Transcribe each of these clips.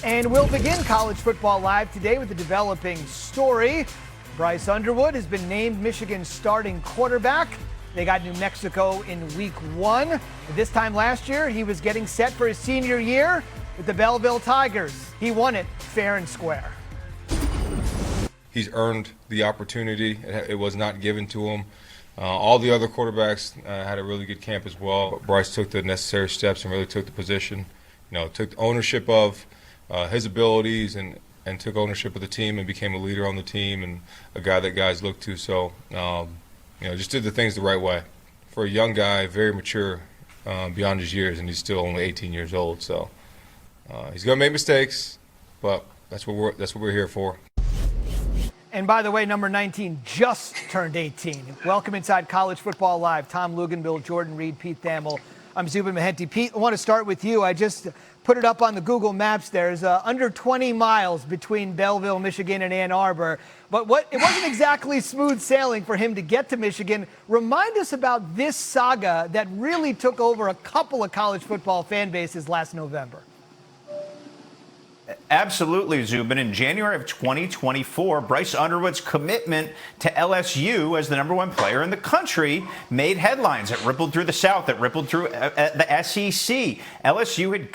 And we'll begin College Football Live today with a developing story. Bryce Underwood has been named Michigan's starting quarterback. They got New Mexico in week 1. This time last year, he was getting set for his senior year with the Belleville Tigers. He won it fair and square. He's earned the opportunity. It was not given to him. All the other quarterbacks had a really good camp as well. But Bryce took the necessary steps and really took the position. Took ownership of his abilities and took ownership of the team and became a leader on the team and a guy that guys look to. So, just did the things the right way. For a young guy, very mature beyond his years, and he's still only 18 years old. So he's going to make mistakes, but that's what we're here for. And by the way, number 19 just turned 18. Welcome inside College Football Live. Tom Luganville, Jordan Reed, Pete Thamel. I'm Zubin Mehenti. Pete, I want to start with you. I just put it up on the Google Maps. There's under 20 miles between Belleville, Michigan, and Ann Arbor. But it wasn't exactly smooth sailing for him to get to Michigan. Remind us about this saga that really took over a couple of college football fan bases last November. Absolutely, Zubin. In January of 2024, Bryce Underwood's commitment to LSU as the #1 player in the country made headlines. It rippled through the South. It rippled through the SEC. LSU had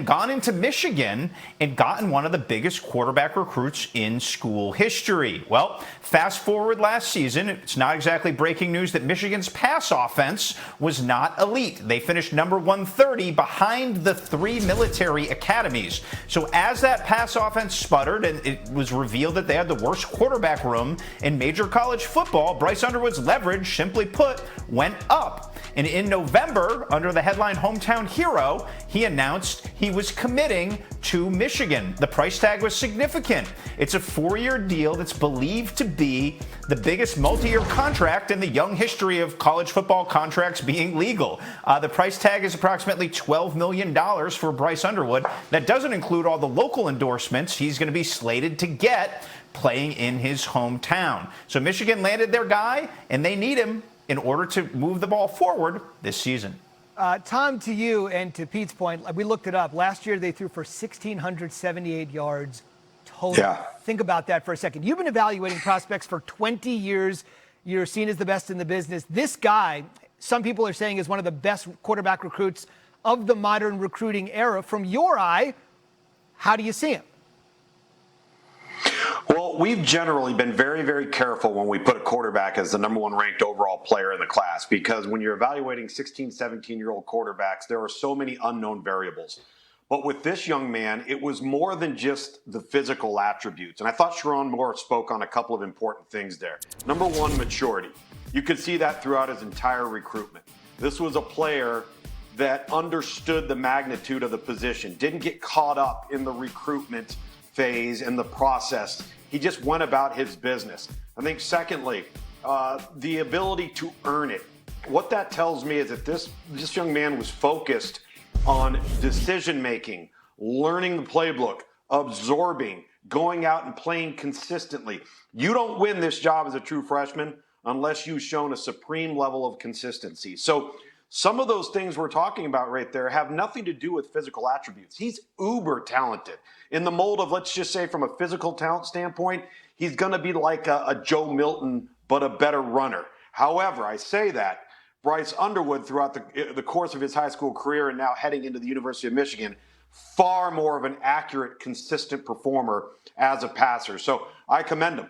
gone into Michigan and gotten one of the biggest quarterback recruits in school history. Well, fast forward last season, it's not exactly breaking news that Michigan's pass offense was not elite. They finished number 130 behind the 3 military academies. So as that pass offense sputtered and it was revealed that they had the worst quarterback room in major college football, Bryce Underwood's leverage, simply put, went up. And in November, under the headline Hometown Hero, he announced he was committing to Michigan. The price tag was significant. It's a 4-year deal that's believed to be the biggest multi-year contract in the young history of college football contracts being legal. The price tag is approximately $12 million for Bryce Underwood. That doesn't include all the local endorsements he's going to be slated to get playing in his hometown. So Michigan landed their guy, and they need him in order to move the ball forward this season. Tom, to you and to Pete's point, we looked it up. Last year they threw for 1,678 yards total. Yeah. Think about that for a second. You've been evaluating prospects for 20 years. You're seen as the best in the business. This guy, some people are saying, is one of the best quarterback recruits of the modern recruiting era. From your eye, how do you see him? Well, we've generally been very, very careful when we put a quarterback as the #1 ranked overall player in the class, because when you're evaluating 16, 17-year-old quarterbacks, there are so many unknown variables. But with this young man, it was more than just the physical attributes. And I thought Sharon Moore spoke on a couple of important things there. Number one, maturity. You could see that throughout his entire recruitment. This was a player that understood the magnitude of the position, didn't get caught up in the recruitment phase and the process. He just went about his business. I think secondly, the ability to earn it. What that tells me is that this young man was focused on decision making, learning the playbook, absorbing, going out and playing consistently. You don't win this job as a true freshman unless you've shown a supreme level of consistency. So some of those things we're talking about right there have nothing to do with physical attributes. He's uber talented. In the mold of, let's just say, from a physical talent standpoint, he's going to be like a Joe Milton, but a better runner. However, I say that Bryce Underwood, throughout the course of his high school career and now heading into the University of Michigan, far more of an accurate, consistent performer as a passer. So I commend him.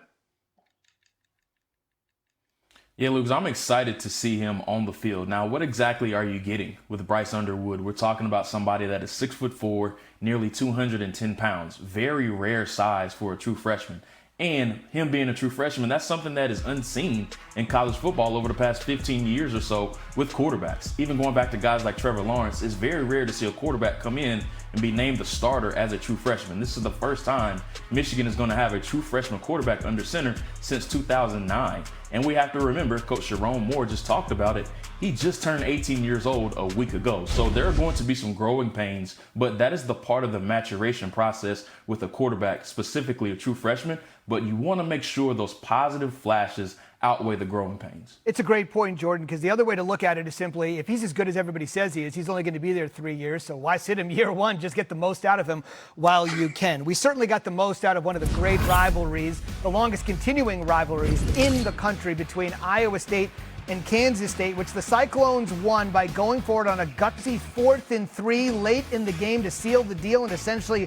Yeah, Luke, I'm excited to see him on the field. Now, what exactly are you getting with Bryce Underwood? We're talking about somebody that is 6'4", nearly 210 pounds. Very rare size for a true freshman. And him being a true freshman, that's something that is unseen in college football over the past 15 years or so with quarterbacks. Even going back to guys like Trevor Lawrence, it's very rare to see a quarterback come in and be named the starter as a true freshman. This is the first time Michigan is going to have a true freshman quarterback under center since 2009. And we have to remember, Coach Sharon Moore just talked about it. He just turned 18 years old a week ago. So there are going to be some growing pains, but that is the part of the maturation process with a quarterback, specifically a true freshman. But you want to make sure those positive flashes outweigh the growing pains. It's a great point, Jordan, because the other way to look at it is simply, if he's as good as everybody says he is, he's only going to be there 3 years, so why sit him year one? Just get the most out of him while you can. We certainly got the most out of one of the great rivalries, the longest continuing rivalries in the country between Iowa State and Kansas State, which the Cyclones won by going forward on a gutsy 4th and 3 late in the game to seal the deal and essentially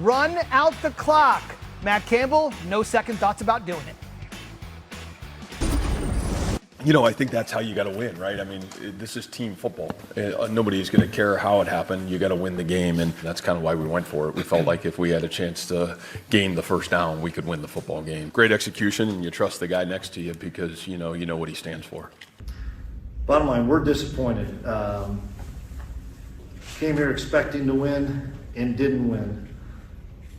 run out the clock. Matt Campbell, no second thoughts about doing it. I think that's how you got to win, right? I mean, this is team football. Nobody's going to care how it happened. You got to win the game, and that's kind of why we went for it. We felt like if we had a chance to gain the first down, we could win the football game. Great execution, and you trust the guy next to you because you know what he stands for. Bottom line, we're disappointed. Came here expecting to win and didn't win.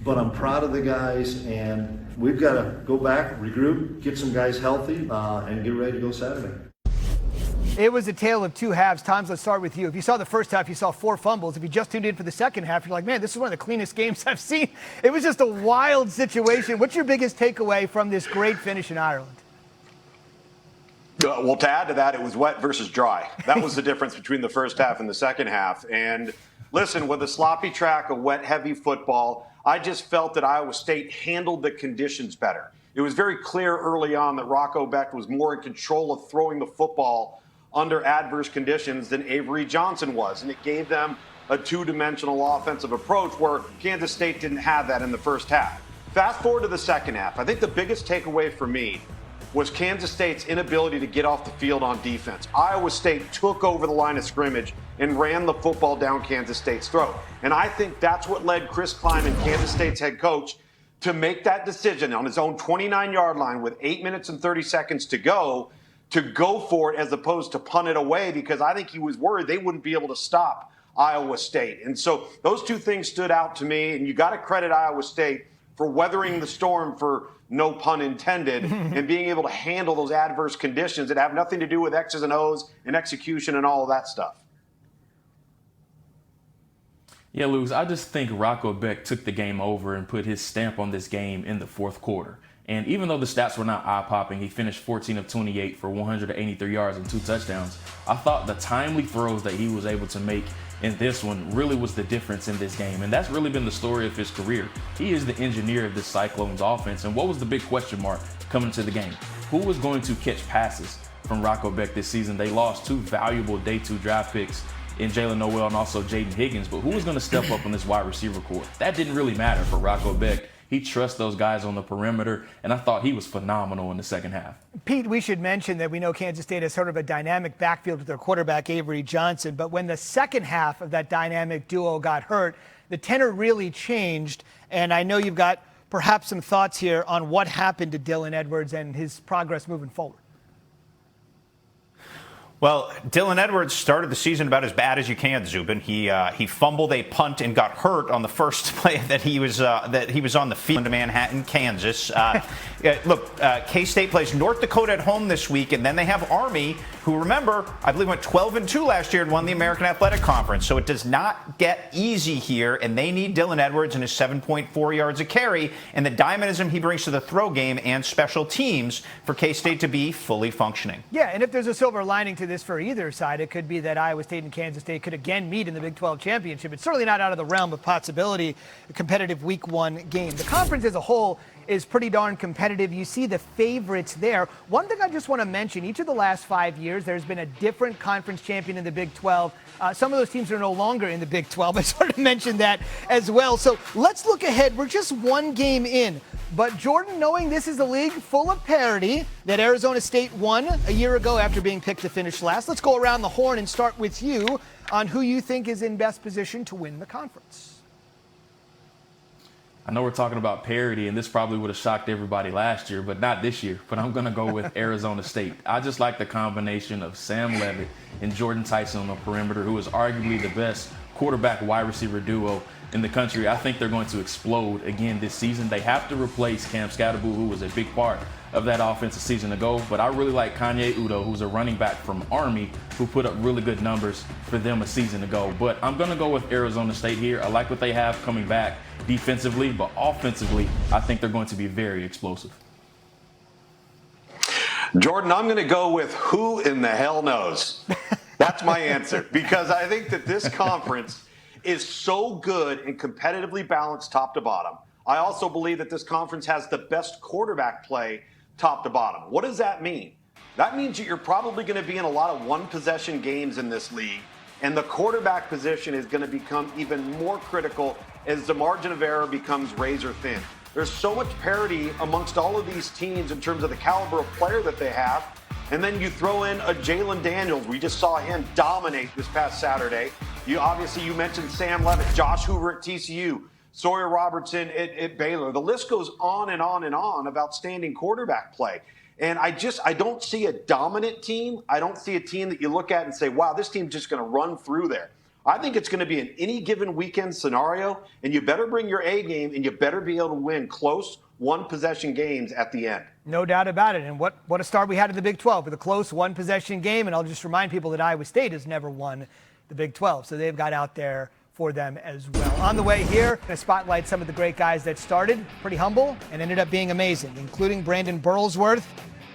But I'm proud of the guys, and we've got to go back, regroup, get some guys healthy, and get ready to go Saturday. It was a tale of two halves. Tom, let's start with you. If you saw the first half, you saw 4 fumbles. If you just tuned in for the second half, you're like, man, this is one of the cleanest games I've seen. It was just a wild situation. What's your biggest takeaway from this great finish in Ireland? Well, to add to that, it was wet versus dry. That was the difference between the first half and the second half. And listen, with a sloppy track of wet, heavy football, I just felt that Iowa State handled the conditions better. It was very clear early on that Rocco Becht was more in control of throwing the football under adverse conditions than Avery Johnson was, and it gave them a two-dimensional offensive approach where Kansas State didn't have that in the first half. Fast forward to the second half. I think the biggest takeaway for me was Kansas State's inability to get off the field on defense. Iowa State took over the line of scrimmage and ran the football down Kansas State's throat. And I think that's what led Chris Klieman, Kansas State's head coach, to make that decision on his own 29-yard line with 8 minutes and 30 seconds to go for it as opposed to punt it away, because I think he was worried they wouldn't be able to stop Iowa State. And so those two things stood out to me, and you got to credit Iowa State for weathering the storm, for no pun intended, and being able to handle those adverse conditions that have nothing to do with X's and O's and execution and all of that stuff. Yeah, Luke, I just think Rocco Becht took the game over and put his stamp on this game in the fourth quarter. And even though the stats were not eye-popping, he finished 14 of 28 for 183 yards and 2 touchdowns. I thought the timely throws that he was able to make in this one really was the difference in this game. And that's really been the story of his career. He is the engineer of this Cyclones offense. And what was the big question mark coming into the game? Who was going to catch passes from Rocco Becht this season? They lost 2 valuable day 2 draft picks in Jalen Noel and also Jaden Higgins. But who was going to step up on this wide receiver core? That didn't really matter for Rocco Becht. He trusts those guys on the perimeter, and I thought he was phenomenal in the second half. Pete, we should mention that we know Kansas State has sort of a dynamic backfield with their quarterback, Avery Johnson, but when the second half of that dynamic duo got hurt, the tenor really changed, and I know you've got perhaps some thoughts here on what happened to Dylan Edwards and his progress moving forward. Well, Dylan Edwards started the season about as bad as you can, Zubin. He fumbled a punt and got hurt on the first play that he was on the field in Manhattan, Kansas. Look, K-State plays North Dakota at home this week, and then they have Army, who, remember, I believe went 12-2 last year and won the American Athletic Conference. So it does not get easy here, and they need Dylan Edwards and his 7.4 yards a carry and the dynamism he brings to the throw game and special teams for K-State to be fully functioning. Yeah, and if there's a silver lining to this for either side, it could be that Iowa State and Kansas State could again meet in the Big 12 championship. It's certainly not out of the realm of possibility, a competitive Week 1 game. The conference as a whole is pretty darn competitive. You see the favorites there. One thing I just want to mention, each of the last 5 years, there's been a different conference champion in the Big 12. Some of those teams are no longer in the Big 12. I sort of mentioned that as well. So let's look ahead. We're just one game in. But Jordan, knowing this is a league full of parity, that Arizona State won a year ago after being picked to finish last, let's go around the horn and start with you on who you think is in best position to win the conference. I know we're talking about parity, and this probably would have shocked everybody last year, but not this year. But I'm going to go with Arizona State. I just like the combination of Sam Leavitt and Jordan Tyson on the perimeter, who is arguably the best quarterback wide receiver duo in the country. I think they're going to explode again this season. They have to replace Cam Scatterbull, who was a big part of that offense a season ago. But I really like Kanye Udo, who's a running back from Army, who put up really good numbers for them a season ago. But I'm going to go with Arizona State here. I like what they have coming back defensively, but offensively, I think they're going to be very explosive. Jordan, I'm going to go with who in the hell knows. That's my answer, because I think that this conference is so good and competitively balanced top to bottom. I also believe that this conference has the best quarterback play top to bottom. What does that mean? That means that you're probably going to be in a lot of one-possession games in this league, and the quarterback position is going to become even more critical as the margin of error becomes razor thin. There's so much parity amongst all of these teams in terms of the caliber of player that they have. And then you throw in a Jalen Daniels. We just saw him dominate this past Saturday. You mentioned Sam Levitt, Josh Hoover at TCU, Sawyer Robertson at Baylor. The list goes on and on and on of outstanding quarterback play. And I don't see a dominant team. I don't see a team that you look at and say, wow, this team's just going to run through there. I think it's going to be an any given weekend scenario, and you better bring your A game, and you better be able to win close one-possession games at the end. No doubt about it. And what a start we had in the Big 12 with a close one-possession game. And I'll just remind people that Iowa State has never won the Big 12, so they've got out there for them as well. On the way here, I'm going to spotlight some of the great guys that started pretty humble and ended up being amazing, including Brandon Burlsworth.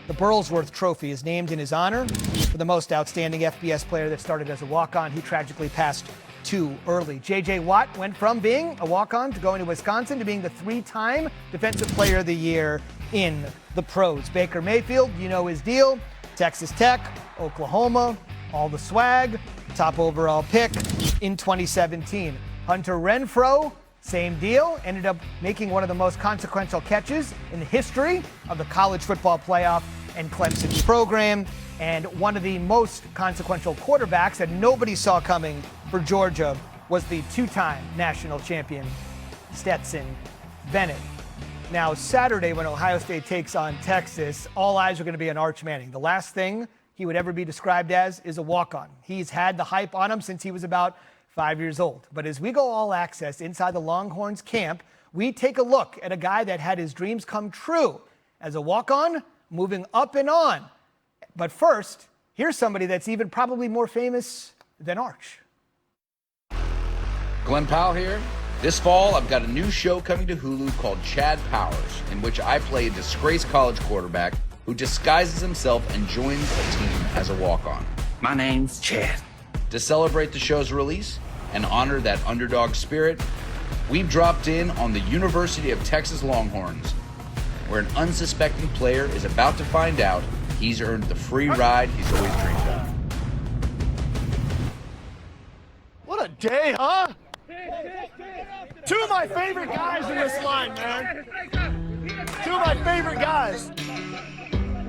The Burlsworth Trophy is named in his honor for the most outstanding FBS player that started as a walk-on. He tragically passed too early. J.J. Watt went from being a walk-on to going to Wisconsin to being the 3-time Defensive Player of the Year in the pros. Baker Mayfield, you know his deal. Texas Tech, Oklahoma, all the swag, top overall pick in 2017. Hunter Renfrow, same deal, ended up making one of the most consequential catches in the history of the college football playoff and Clemson's program, and one of the most consequential quarterbacks that nobody saw coming for Georgia was the 2-time national champion Stetson Bennett. Now, Saturday when Ohio State takes on Texas, all eyes are going to be on Arch Manning. The last thing he would ever be described as is a walk-on. He's had the hype on him since he was about 5 years old. But as we go all access inside the Longhorns camp, we take a look at a guy that had his dreams come true as a walk-on, moving up and on. But first, here's somebody that's even probably more famous than Arch. Glenn Powell here. This fall, I've got a new show coming to Hulu called Chad Powers, in which I play a disgraced college quarterback who disguises himself and joins a team as a walk-on. My name's Chad. To celebrate the show's release and honor that underdog spirit, we've dropped in on the University of Texas Longhorns, where an unsuspecting player is about to find out he's earned the free ride he's always dreamed of. What a day, huh? Two of my favorite guys in this line, man. Two of my favorite guys.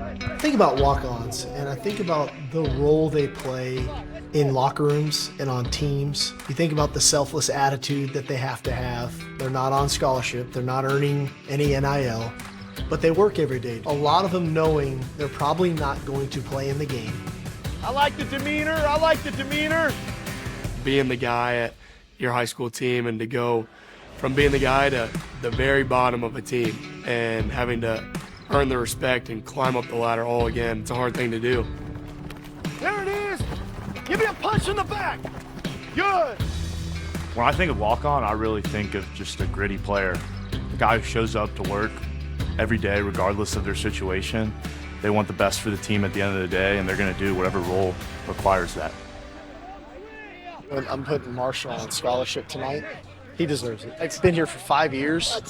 I think about walk-ons, and I think about the role they play in locker rooms and on teams. You think about the selfless attitude that they have to have. They're not on scholarship. They're not earning any NIL, but they work every day. A lot of them knowing they're probably not going to play in the game. I like the demeanor. I like the demeanor. Being the guy at your high school team and to go from being the guy to the very bottom of a team and having to earn the respect and climb up the ladder all again, it's a hard thing to do. There it is. Give me a punch in the back. Good. When I think of walk-on, I really think of just a gritty player, a guy who shows up to work every day regardless of their situation. They want the best for the team at the end of the day, and they're going to do whatever role requires that. I'm putting Marshall on scholarship tonight. He deserves it. He's been here for 5 years.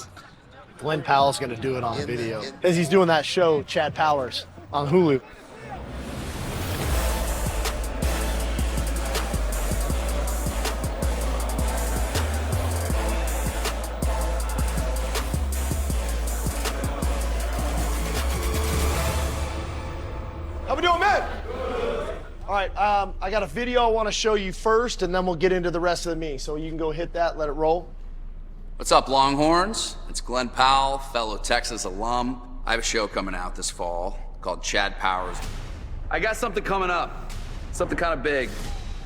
Glenn Powell's going to do it on video. As he's doing that show, Chad Powers, on Hulu. How we doing, man? All right, I got a video I want to show you first, and then we'll get into the rest of me. So you can go hit that, let it roll. What's up, Longhorns? It's Glenn Powell, fellow Texas alum. I have a show coming out this fall called Chad Powers. I got something coming up, something kind of big.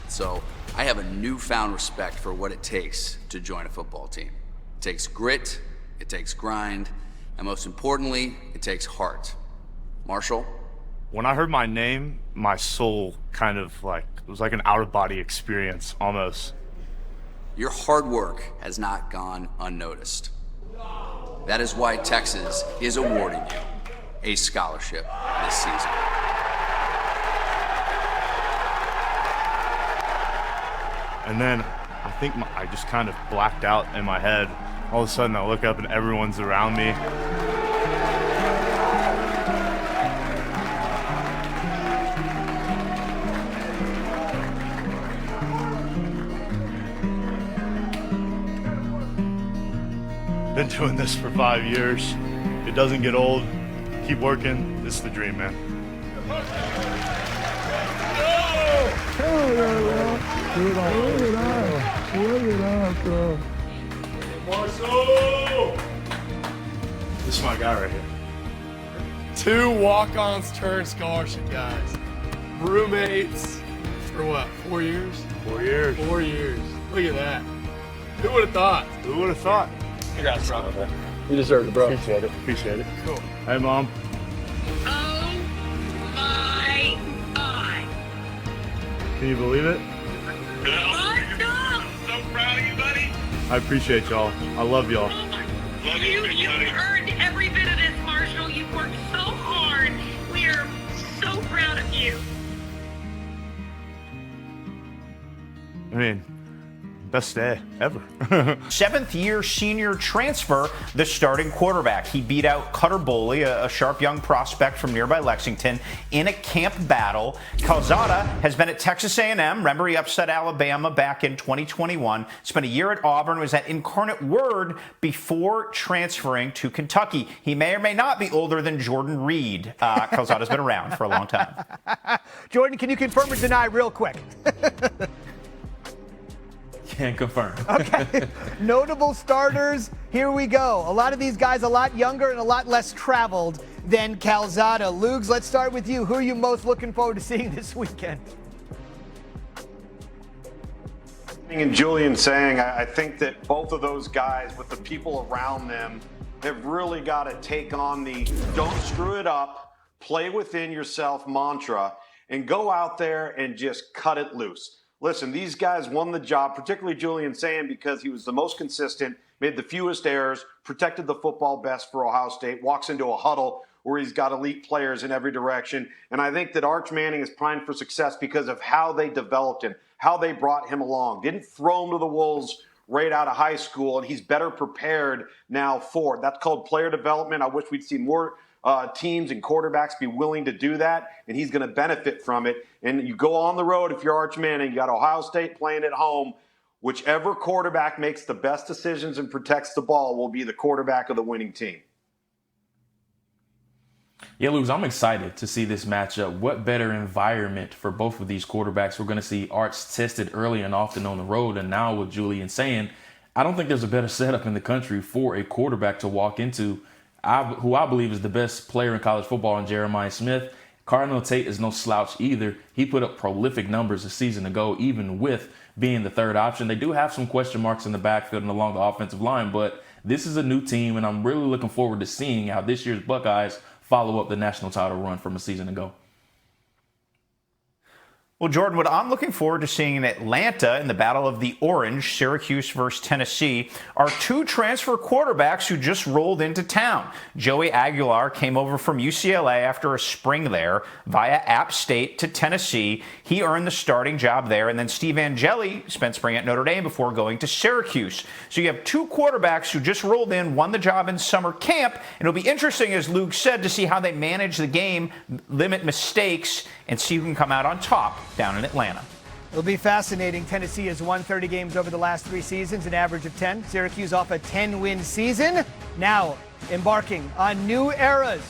So I have a newfound respect for what it takes to join a football team. It takes grit, it takes grind, and most importantly, it takes heart. Marshall? When I heard my name, my soul kind of it was like an out-of-body experience almost. Your hard work has not gone unnoticed. That is why Texas is awarding you a scholarship this season. And then I think I just kind of blacked out in my head. All of a sudden I look up and everyone's around me. Been doing this for 5 years. It doesn't get old. Keep working. It's the dream, man. This is my guy right here. 2 walk-ons turned scholarship guys. Roommates for what, 4 years? 4 years. 4 years. Look at that. Who would have thought? Who would have thought? Congrats, bro. You deserve it, bro. Appreciate it. Appreciate it. Cool. Hey, Mom. Oh my God. Can you believe it? Awesome. So proud of you, buddy. I appreciate y'all. I love y'all. You earned every bit of this, Marshall. You worked so hard. We are so proud of you. I mean, best day ever. 7th-year senior transfer, the starting quarterback. He beat out Cutter Boley, a sharp young prospect from nearby Lexington, in a camp battle. Calzada has been at Texas A&M. Remember, he upset Alabama back in 2021. Spent a year at Auburn, was at Incarnate Word before transferring to Kentucky. He may or may not be older than Jordan Reed. Calzada's been around for a long time. Jordan, can you confirm or deny real quick? Can't confirm. Okay. Notable starters. Here we go. A lot of these guys a lot younger and a lot less traveled than Calzada. Lugs, let's start with you. Who are you most looking forward to seeing this weekend? And Julian saying, I think that both of those guys, with the people around them, have really got to take on the don't screw it up, play within yourself mantra, and go out there and just cut it loose. Listen, these guys won the job, particularly Julian Sand, because he was the most consistent, made the fewest errors, protected the football best for Ohio State, walks into a huddle where he's got elite players in every direction. And I think that Arch Manning is primed for success because of how they developed him, how they brought him along. Didn't throw him to the wolves right out of high school, and he's better prepared now for it. That's called player development. I wish we'd see more teams and quarterbacks be willing to do that, and he's going to benefit from it. And you go on the road if you're Arch Manning. You got Ohio State playing at home. Whichever quarterback makes the best decisions and protects the ball will be the quarterback of the winning team. Yeah, Luke, I'm excited to see this matchup. What better environment for both of these quarterbacks? We're going to see Arch tested early and often on the road, and now with Julian saying, I don't think there's a better setup in the country for a quarterback to walk into, who I believe is the best player in college football in Jeremiah Smith. Cardinal Tate is no slouch either. He put up prolific numbers a season ago, even with being the third option. They do have some question marks in the backfield and along the offensive line, but this is a new team, and I'm really looking forward to seeing how this year's Buckeyes follow up the national title run from a season ago. Well, Jordan, what I'm looking forward to seeing in Atlanta in the Battle of the Orange, Syracuse versus Tennessee, are 2 transfer quarterbacks who just rolled into town. Joey Aguilar came over from UCLA after a spring there via App State to Tennessee. He earned the starting job there. And then Steve Angeli spent spring at Notre Dame before going to Syracuse. So you have 2 quarterbacks who just rolled in, won the job in summer camp. And it'll be interesting, as Luke said, to see how they manage the game, limit mistakes, and see who can come out on top down in Atlanta. It'll be fascinating. Tennessee has won 30 games over the last 3 seasons, an average of 10. Syracuse off a 10-win season. Now embarking on new eras